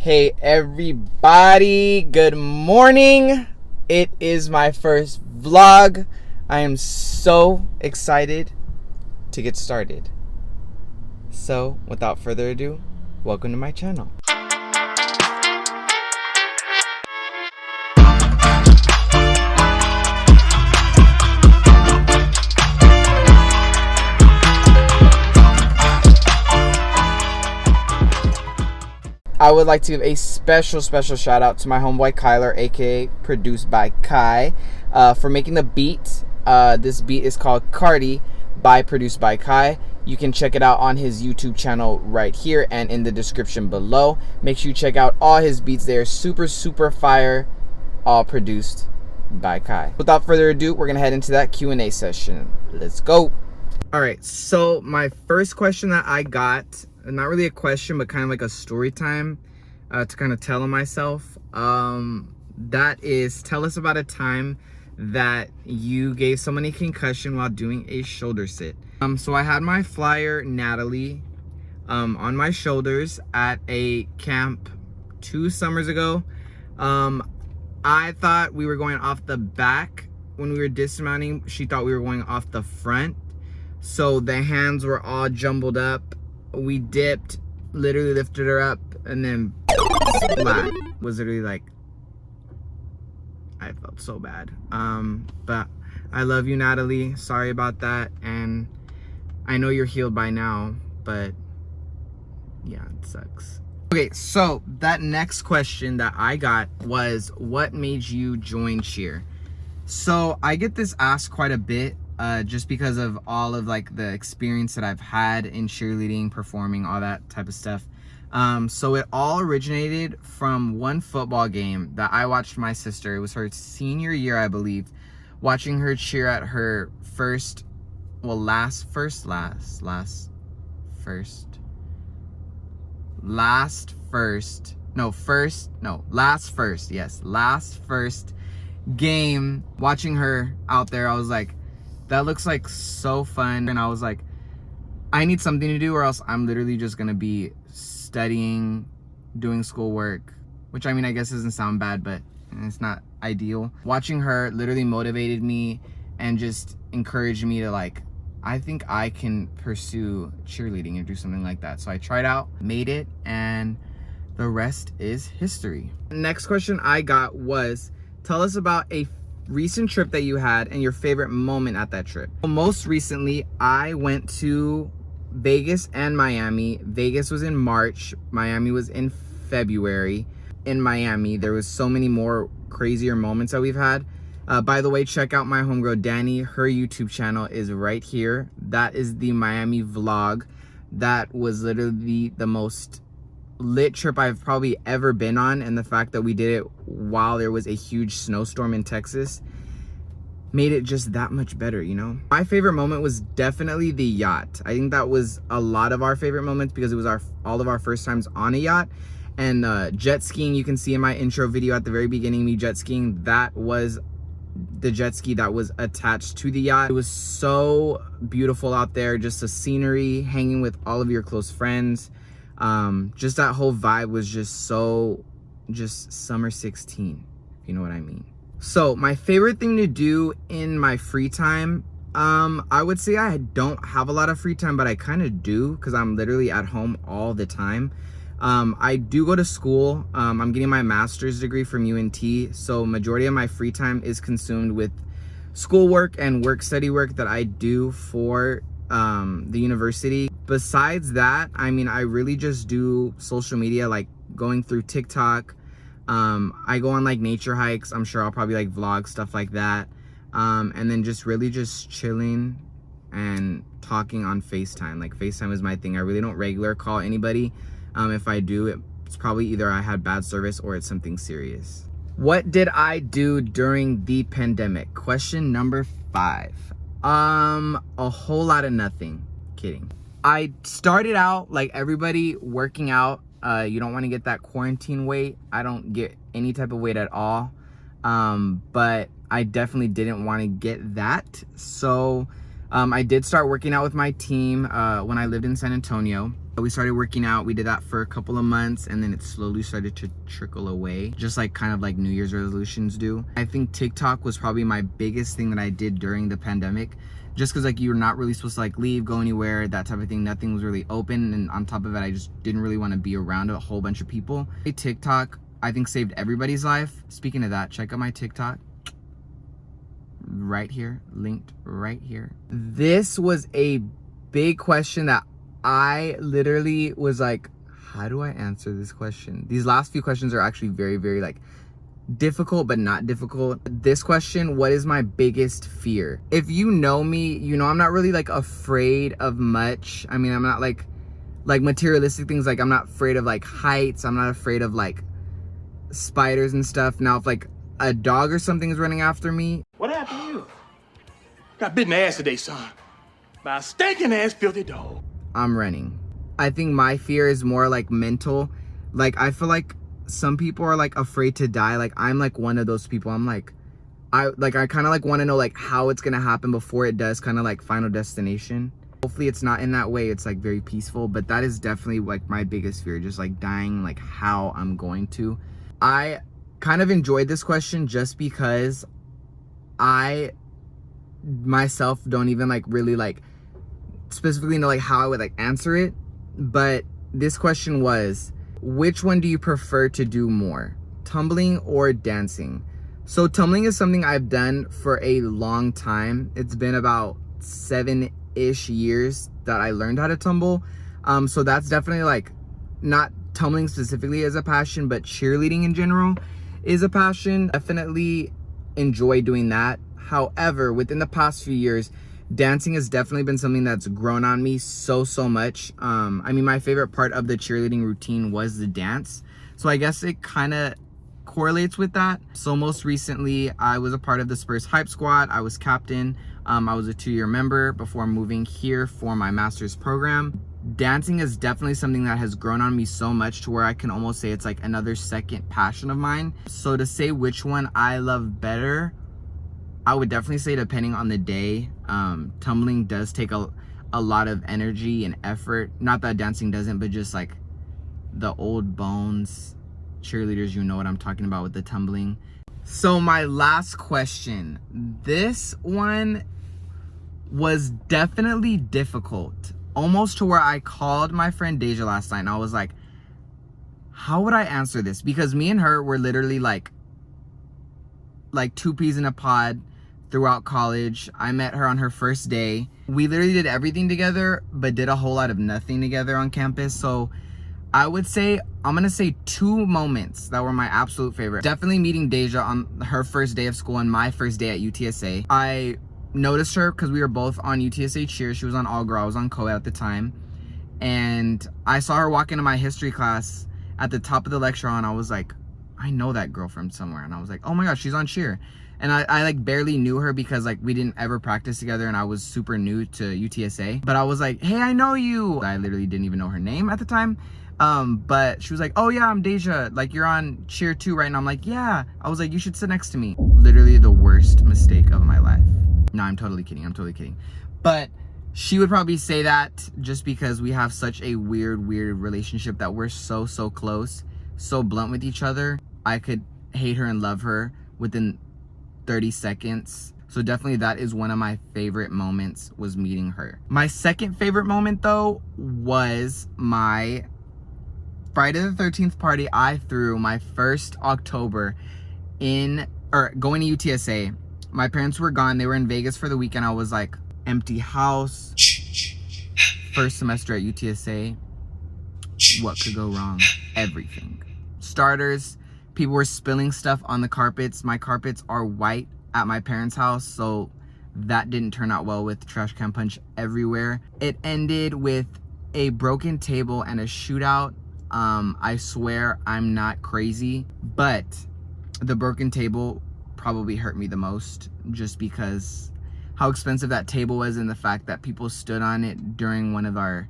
Hey everybody, good morning. It is my first vlog. I am so excited to get started. So without further ado, welcome to my channel. I would like to give a special shout out to my homeboy Kyler, aka Produced by Kai, for making the beat. This beat is called Cardi by Produced by Kai. You can check it out on his YouTube channel right here and in the description below. Make sure you check out all his beats. They are super fire, all produced by Kai. Without further ado, we're gonna head into that Q&A session. Let's go. All right, so my first question that I got, not really a question, but kind of like a story time to kind of tell myself. That is, tell us about a time that you gave someone a concussion while doing a shoulder sit. So I had my flyer, Natalie, on my shoulders at a camp 2 summers ago. I thought we were going off the back when we were dismounting. She thought we were going off the front. So the hands were all jumbled up. We dipped, literally lifted her up, and then splat. Was literally like, I felt so bad. But I love you, Natalie. Sorry about that, and I know you're healed by now, but yeah, it sucks. Okay, so that next question that I got was, what made you join cheer? So I get this asked quite a bit. Just because of all of like the experience that I've had in cheerleading, performing, all that type of stuff. So it all originated from one football game that I watched my sister. It was her senior year, I believe, watching her cheer at her last first game. Watching her out there, I was like, that looks like so fun. And I was like, I need something to do or else I'm literally just gonna be studying, doing schoolwork, which I mean, I guess doesn't sound bad, but it's not ideal. Watching her literally motivated me and just encouraged me to like, I think I can pursue cheerleading and do something like that. So I tried out, made it, and the rest is history. Next question I got was, tell us about a recent trip that you had and your favorite moment at that trip. Most recently, I went to Vegas and Miami. Vegas was in March, Miami was in February. In Miami, there was so many more crazier moments that we've had. By the way, check out my homegirl Danny. Her YouTube channel is right here. That is the Miami vlog. That was literally the most lit trip I've probably ever been on, and the fact that we did it while there was a huge snowstorm in Texas made it just that much better, you know? My favorite moment was definitely the yacht. I think that was a lot of our favorite moments because it was all of our first times on a yacht. And jet skiing, you can see in my intro video at the very beginning, me jet skiing, that was the jet ski that was attached to the yacht. It was so beautiful out there, just the scenery, hanging with all of your close friends. Just that whole vibe was just summer 16, if you know what I mean. So my favorite thing to do in my free time, I would say I don't have a lot of free time, but I kind of do because I'm literally at home all the time. I do go to school. I'm getting my master's degree from UNT, so majority of my free time is consumed with schoolwork and study work that I do for the university. Besides that, I mean, I really just do social media, like going through TikTok. I go on like nature hikes. I'm sure I'll probably like vlog stuff like that. And then just really just chilling and talking on FaceTime. Like FaceTime is my thing. I really don't regular call anybody. If I do, it's probably either I had bad service or it's something serious. What did I do during the pandemic? Question number 5. A whole lot of nothing. Kidding. I started out like everybody working out. You don't want to get that quarantine weight. I don't get any type of weight at all. But I definitely didn't want to get that. So I did start working out with my team when I lived in San Antonio. We started working out. We did that for a couple of months, and then it slowly started to trickle away, just like kind of like New Year's resolutions do. I think TikTok was probably my biggest thing that I did during the pandemic, just because like you're not really supposed to like leave, go anywhere, that type of thing. Nothing was really open, and on top of it, I just didn't really want to be around a whole bunch of people. TikTok, I think, saved everybody's life. Speaking of that, check out my TikTok right here, linked right here. This was a big question that I literally was like, how do I answer this question? These last few questions are actually very, very like difficult, but not difficult. This question, what is my biggest fear? If you know me, you know I'm not really like afraid of much. I mean, I'm not like materialistic things. Like I'm not afraid of like heights. I'm not afraid of like spiders and stuff. Now, if like a dog or something is running after me. What happened to you? Got bit in the ass today, son. By a stinking ass filthy dog. I'm running. I think my fear is more like mental. Like I feel like some people are like afraid to die. Like I'm like one of those people. I'm like, I kind of like want to know like how it's gonna happen before it does, kind of like Final Destination. Hopefully it's not in that way. It's like very peaceful, but that is definitely like my biggest fear, just like dying, like how I'm going to. I kind of enjoyed this question just because I myself don't even like really like specifically know like how I would like answer it. But this question was, which one do you prefer to do more, tumbling or dancing? So tumbling is something I've done for a long time. It's been about 7-ish years that I learned how to tumble. So that's definitely like not tumbling specifically as a passion, but cheerleading in general is a passion. Definitely enjoy doing that. However, within the past few years, dancing has definitely been something that's grown on me so much. I mean, my favorite part of the cheerleading routine was the dance. So I guess it kind of correlates with that. So most recently, I was a part of the Spurs Hype Squad. I was captain. I was a 2-year member before moving here for my master's program. Dancing is definitely something that has grown on me so much to where I can almost say it's like another second passion of mine. So to say which one I love better, I would definitely say depending on the day. Tumbling does take a lot of energy and effort. Not that dancing doesn't, but just like the old bones cheerleaders, you know what I'm talking about with the tumbling. So my last question, this one was definitely difficult, almost to where I called my friend Deja last night and I was like, how would I answer this? Because me and her were literally like two peas in a pod throughout college. I met her on her first day. We literally did everything together, but did a whole lot of nothing together on campus. So I would say, I'm gonna say 2 moments that were my absolute favorite. Definitely meeting Deja on her first day of school and my first day at UTSA. I noticed her because we were both on UTSA cheer. She was on all girl, I was on co-ed at the time. And I saw her walk into my history class at the top of the lecture hall and I was like, I know that girl from somewhere. And I was like, oh my gosh, she's on cheer. And I like barely knew her because like we didn't ever practice together and I was super new to UTSA. But I was like, hey, I know you. I literally didn't even know her name at the time. But she was like, oh yeah, I'm Deja. Like you're on cheer 2 right now. I'm like, yeah. I was like, you should sit next to me. Literally the worst mistake of my life. No, I'm totally kidding. I'm totally kidding. But she would probably say that just because we have such a weird relationship that we're so close, so blunt with each other. I could hate her and love her within 30 seconds. So definitely that is one of my favorite moments, was meeting her. My second favorite moment though was my Friday the 13th party I threw my first October going to UTSA. My parents were gone. They were in Vegas for the weekend. I was like, empty house, first semester at UTSA. What could go wrong? Everything. Starters, people were spilling stuff on the carpets. My carpets are white at my parents' house, so that didn't turn out well with trash can punch everywhere. It ended with a broken table and a shootout. I swear I'm not crazy, but the broken table probably hurt me the most just because how expensive that table was and the fact that people stood on it during one of our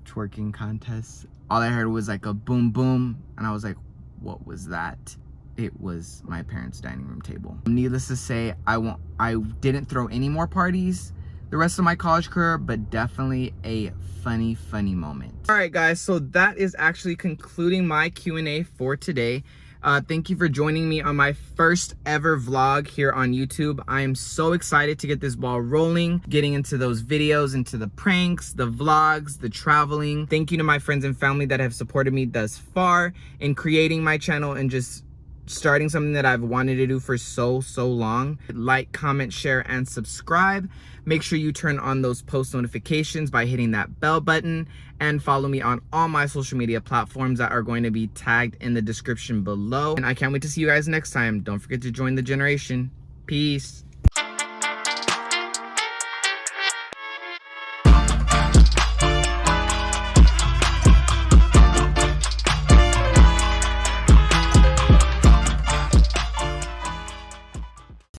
twerking contests. All I heard was like a boom boom and I was like, what was that? It was my parents' dining room table. Needless to say, I didn't throw any more parties, the rest of my college career, but definitely a funny moment. All right, guys, so that is actually concluding my Q&A for today. Thank you for joining me on my first ever vlog here on YouTube. I am so excited to get this ball rolling, getting into those videos, into the pranks, the vlogs, the traveling. Thank you to my friends and family that have supported me thus far in creating my channel and just starting something that I've wanted to do for so long. Like, comment, share, and subscribe. Make sure you turn on those post notifications by hitting that bell button, and follow me on all my social media platforms that are going to be tagged in the description below. And I can't wait to see you guys next time. Don't forget to join the generation. Peace.